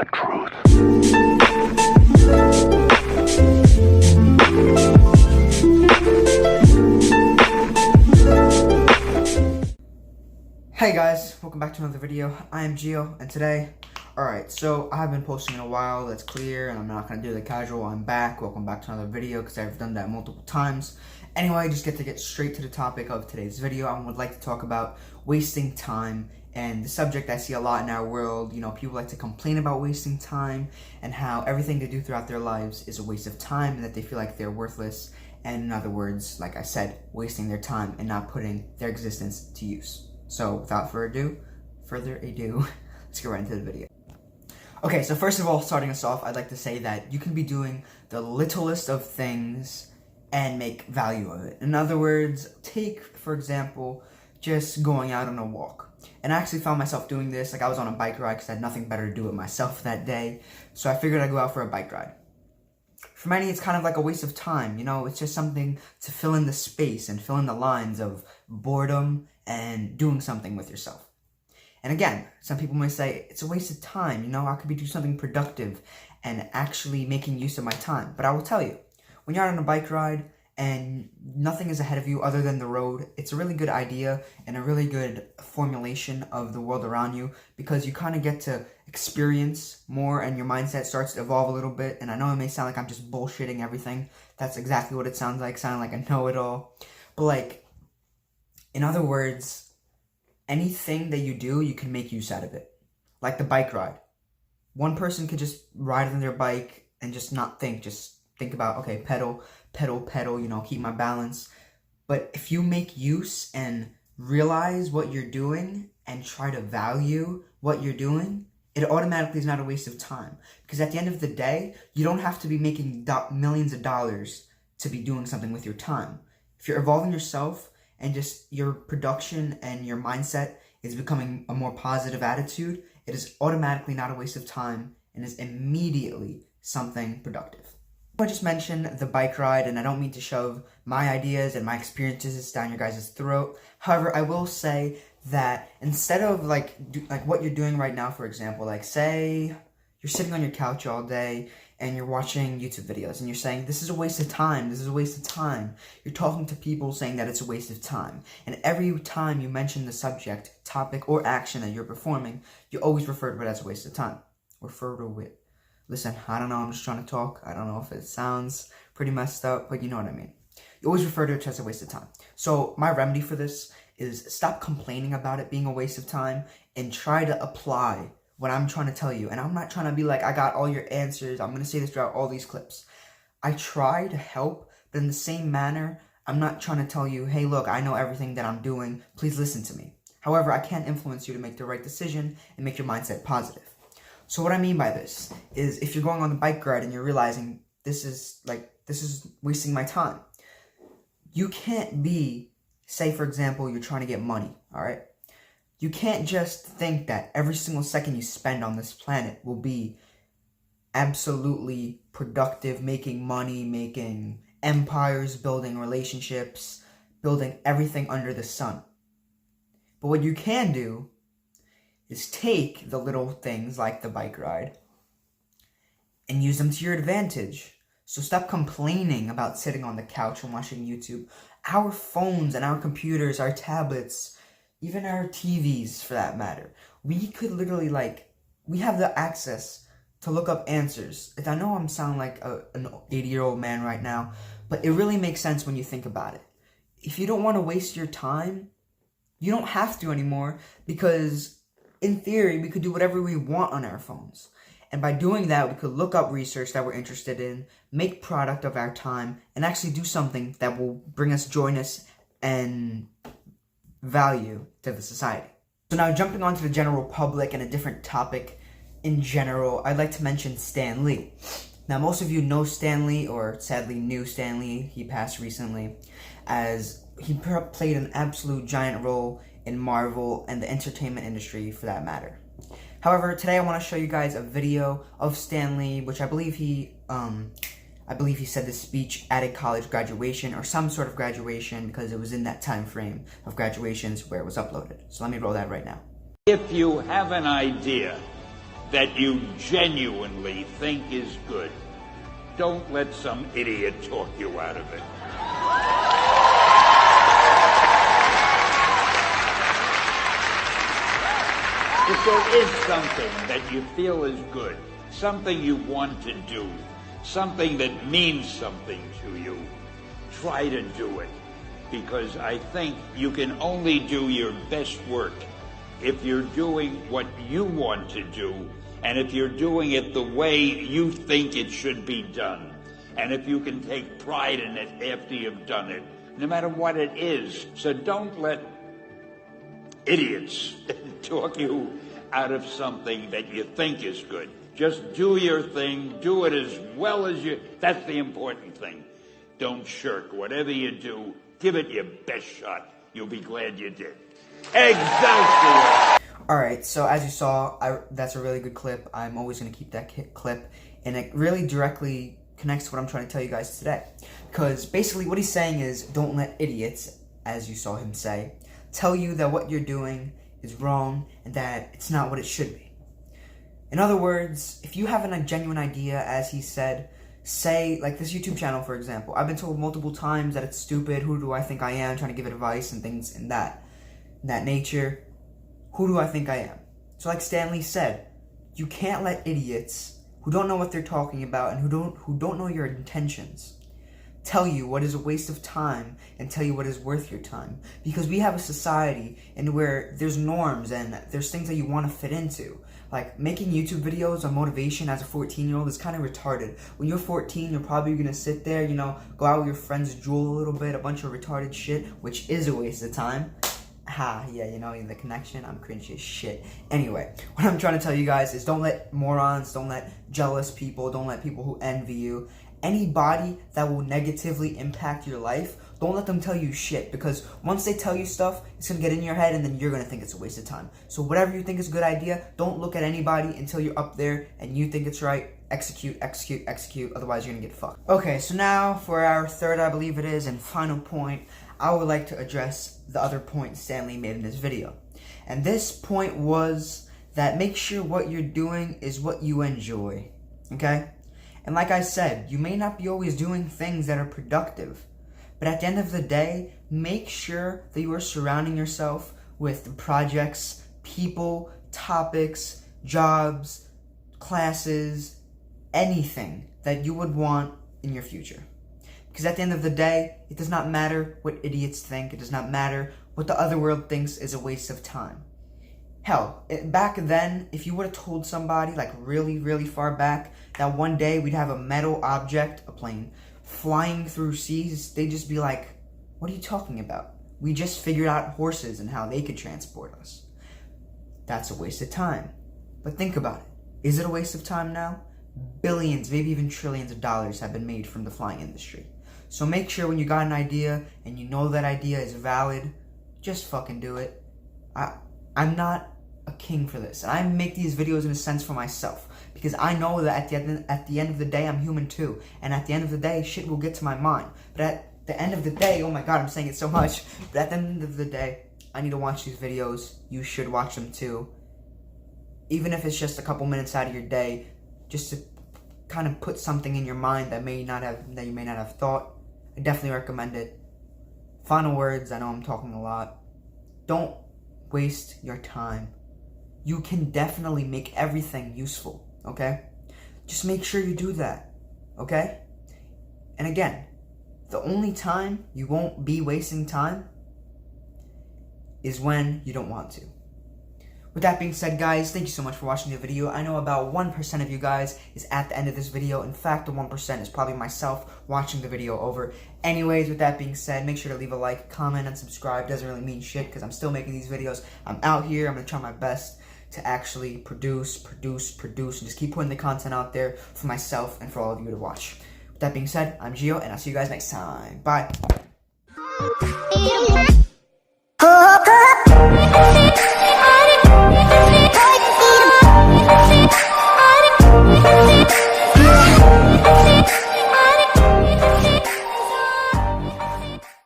the truth. Hey guys, welcome back to another video. I am Gio, and today, alright, so I have been posting in a while, that's clear, and I'm not going to do the casual. I'm back. Welcome back to another video, because I've done that multiple times. Anyway, I just get to get straight to the topic of today's video. I would like to talk about wasting time, and the subject I see a lot in our world. You know, people like to complain about wasting time, and how everything they do throughout their lives is a waste of time, and that they feel like they're worthless, and in other words, like I said, wasting their time and not putting their existence to use. So without further ado, let's get right into the video. Okay, so first of all, starting us off, I'd like to say that you can be doing the littlest of things and make value of it. In other words, take, for example, just going out on a walk. And I actually found myself doing this, like I was on a bike ride because I had nothing better to do with myself that day. So I figured I'd go out for a bike ride. For many, it's kind of like a waste of time, you know, it's just something to fill in the space and fill in the lines of boredom and doing something with yourself. And again, some people may say, it's a waste of time, you know, I could be doing something productive and actually making use of my time. But I will tell you, when you're on a bike ride and nothing is ahead of you other than the road, it's a really good idea and a really good formulation of the world around you, because you kind of get to experience more and your mindset starts to evolve a little bit. And I know it may sound like I'm just bullshitting everything. That's exactly what it sounds like, sounding like a know-it-all. But like, in other words, anything that you do, you can make use out of it. Like the bike ride. One person could just ride on their bike and just not think, just think about, okay, pedal, you know, keep my balance. But if you make use and realize what you're doing and try to value what you're doing, it automatically is not a waste of time. Because at the end of the day, you don't have to be making millions of dollars to be doing something with your time. If you're evolving yourself and just your production and your mindset is becoming a more positive attitude, it is automatically not a waste of time and is immediately something productive. I just mentioned the bike ride, and I don't mean to shove my ideas and my experiences down your guys' throat. However, I will say that instead of like what you're doing right now, for example, like say you're sitting on your couch all day and you're watching YouTube videos and you're saying, this is a waste of time, this is a waste of time. You're talking to people saying that it's a waste of time. And every time you mention the subject, topic, or action that you're performing, you always refer to it as a waste of time. Refer to it. Listen, I don't know, I'm just trying to talk. I don't know if it sounds pretty messed up, but you know what I mean. You always refer to it as a waste of time. So my remedy for this is stop complaining about it being a waste of time and try to apply what I'm trying to tell you. And I'm not trying to be like, I got all your answers. I'm going to say this throughout all these clips. I try to help, but in the same manner, I'm not trying to tell you, hey, look, I know everything that I'm doing. Please listen to me. However, I can influence you to make the right decision and make your mindset positive. So what I mean by this is if you're going on the bike ride and you're realizing this is wasting my time, you can't be, say for example, you're trying to get money, all right? You can't just think that every single second you spend on this planet will be absolutely productive, making money, making empires, building relationships, building everything under the sun. But what you can do is take the little things like the bike ride and use them to your advantage. So stop complaining about sitting on the couch and watching YouTube. Our phones and our computers, our tablets, even our TVs for that matter, we could literally we have the access to look up answers. I know I'm sounding like an 80-year-old man right now, but it really makes sense when you think about it. If you don't want to waste your time, you don't have to anymore, because in theory, we could do whatever we want on our phones. And by doing that, we could look up research that we're interested in, make product of our time, and actually do something that will bring us joyness and value to the society. So now jumping on to the general public and a different topic in general, I'd like to mention Stan Lee. Now, most of you know Stan Lee, or sadly knew Stan Lee. He passed recently, as he played an absolute giant role in Marvel and the entertainment industry for that matter. However, today I want to show you guys a video of Stan Lee, which I believe he said this speech at a college graduation or some sort of graduation, because it was in that time frame of graduations where it was uploaded. So let me roll that right now. If you have an idea that you genuinely think is good. Don't let some idiot talk you out of it. If there is something that you feel is good, something you want to do, something that means something to you, try to do it. Because I think you can only do your best work if you're doing what you want to do, and if you're doing it the way you think it should be done, and if you can take pride in it after you've done it, no matter what it is. So don't let idiots talk you out of something that you think is good. Just do your thing, do it as well as you, that's the important thing. Don't shirk. Whatever you do, give it your best shot. You'll be glad you did. Excelsior! Alright, so as you saw, that's a really good clip. I'm always going to keep that clip, and it really directly connects to what I'm trying to tell you guys today. Because basically what he's saying is, don't let idiots, as you saw him say, tell you that what you're doing is wrong and that it's not what it should be. In other words, if you have a genuine idea, as he said, say, like this YouTube channel, for example. I've been told multiple times that it's stupid. Who do I think I am? Trying to give advice and things in that nature. Who do I think I am? So like Stanley said, you can't let idiots who don't know what they're talking about and who don't know your intentions tell you what is a waste of time and tell you what is worth your time. Because we have a society in where there's norms and there's things that you want to fit into. Like, making YouTube videos on motivation as a 14-year-old is kind of retarded. When you're 14, you're probably going to sit there, you know, go out with your friends, drool a little bit, a bunch of retarded shit, which is a waste of time. Yeah, you know, the connection, I'm cringy as shit. Anyway, what I'm trying to tell you guys is don't let morons, don't let jealous people, don't let people who envy you, anybody that will negatively impact your life, don't let them tell you shit, because once they tell you stuff, it's going to get in your head and then you're going to think it's a waste of time. So whatever you think is a good idea, don't look at anybody until you're up there and you think it's right. Execute, execute, execute, otherwise you're going to get fucked. Okay, so now for our third, I believe it is, and final point, I would like to address the other point Stanley made in this video. And this point was that make sure what you're doing is what you enjoy, okay? And like I said, you may not be always doing things that are productive, but at the end of the day, make sure that you are surrounding yourself with projects, people, topics, jobs, classes, anything that you would want in your future. Because at the end of the day, it does not matter what idiots think. It does not matter what the other world thinks is a waste of time. Hell, back then, if you would have told somebody, like really, really far back, that one day we'd have a metal object, a plane, flying through seas, they'd just be like, what are you talking about? We just figured out horses and how they could transport us. That's a waste of time. But think about it. Is it a waste of time now? Billions, maybe even trillions of dollars have been made from the flying industry. So make sure when you got an idea and you know that idea is valid, just fucking do it. I'm not a king for this, and I make these videos in a sense for myself, because I know that at the end of the day, I'm human too, and at the end of the day, shit will get to my mind. But at the end of the day, oh my god, I'm saying it so much, but at the end of the day, I need to watch these videos. You should watch them too. Even if it's just a couple minutes out of your day, just to kind of put something in your mind that you may not have thought. I definitely recommend it. Final words, I know I'm talking a lot. Don't waste your time. You can definitely make everything useful, okay? Just make sure you do that, okay? And again, the only time you won't be wasting time is when you don't want to. With that being said, guys, thank you so much for watching the video. I know about 1% of you guys is at the end of this video. In fact, the 1% is probably myself watching the video over. Anyways, with that being said, make sure to leave a like, comment, and subscribe. Doesn't really mean shit because I'm still making these videos. I'm out here. I'm going to try my best to actually produce, and just keep putting the content out there for myself and for all of you to watch. With that being said, I'm Gio, and I'll see you guys next time. Bye.